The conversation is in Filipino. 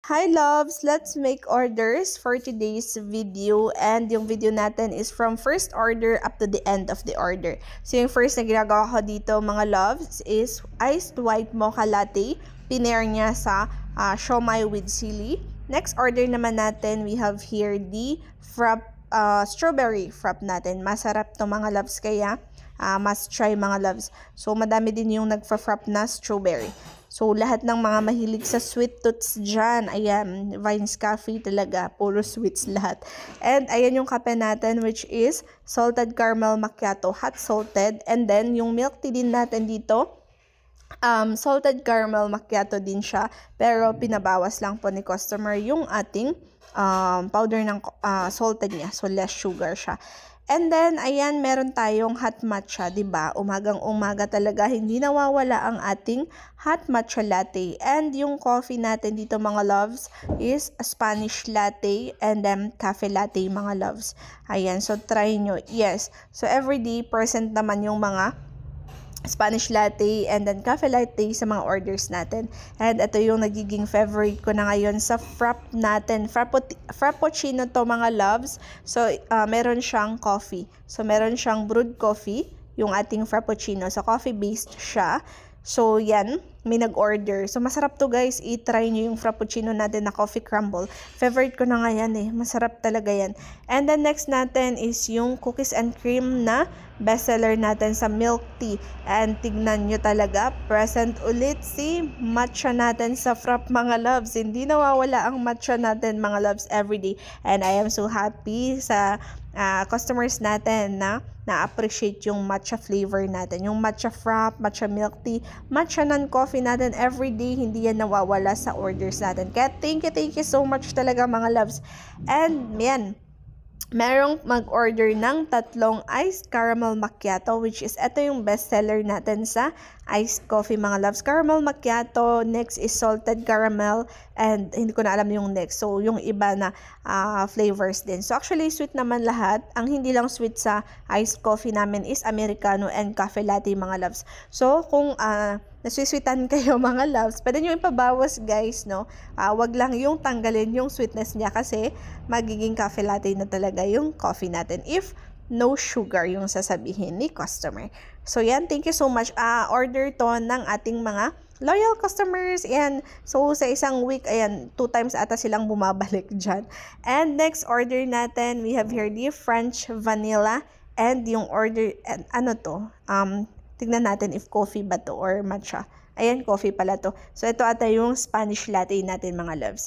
Hi loves! Let's make orders for today's video, and yung video natin is from first order up to the end of the order. So yung first na ginagawa ko dito mga loves is iced white mocha latte. Pinair niya sa siomai with sili. Next order naman natin, we have here the strawberry frap natin. Masarap to mga loves, kaya must try mga loves. So madami din yung nagfa-frap na strawberry. So, lahat ng mga mahilig sa sweet tooths dyan, ayan, Vines Cafe talaga, puro sweets lahat. And ayan yung kape natin, which is salted caramel macchiato, hot salted. And then, yung milk tea din natin dito, salted caramel macchiato din siya, pero pinabawas lang po ni customer yung ating powder ng salted niya, so less sugar siya. And then, ayan, meron tayong hot matcha, diba? Umagang-umaga talaga, hindi nawawala ang ating hot matcha latte. And yung coffee natin dito, mga loves, is a Spanish latte and then cafe latte, mga loves. Ayan, so try nyo. Yes, so everyday present naman yung mga Spanish latte and then cafe latte sa mga orders natin. And ito yung nagiging favorite ko na ngayon sa frap natin. Frappuccino to mga loves. So, meron siyang coffee. So, meron siyang brewed coffee, yung ating frappuccino. So, coffee-based siya. So, yan, may nag-order. So, masarap to guys. I-try nyo yung frappuccino natin na coffee crumble. Favorite ko na nga yan eh. Masarap talaga yan. And then next natin is yung cookies and cream na bestseller natin sa milk tea. And tignan nyo talaga, present ulit si matcha natin sa frap mga loves. Hindi nawawala ang matcha natin mga loves everyday. And I am so happy sa customers natin na na-appreciate yung matcha flavor natin. Yung matcha frap, matcha milk tea, matcha non-coffee natin everyday, hindi yan nawawala sa orders natin. Kaya thank you so much talaga mga loves. And yan, merong mag-order ng 3 iced caramel macchiato, which is ito yung bestseller natin sa iced coffee mga loves. Caramel macchiato, next is salted caramel, and hindi ko na alam yung next. So, yung iba na flavors din. So, actually, sweet naman lahat. Ang hindi lang sweet sa iced coffee namin is Americano and cafe latte mga loves. So, kung nasusweetan kayo mga loves, pwede nyo ipabawas guys, no? Wag lang yung tanggalin yung sweetness niya kasi magiging cafe latte na talaga yung coffee natin if no sugar yung sasabihin ni customer. So yan, thank you so much. Order to ng ating mga loyal customers. Ayan, so sa isang week, ayan, 2 times ata silang bumabalik dyan. And next order natin, we have here the French vanilla and yung order, and ano to, tignan natin if coffee ba to or matcha. Ayan, coffee pala to. So, ito ata yung Spanish latte natin mga loves.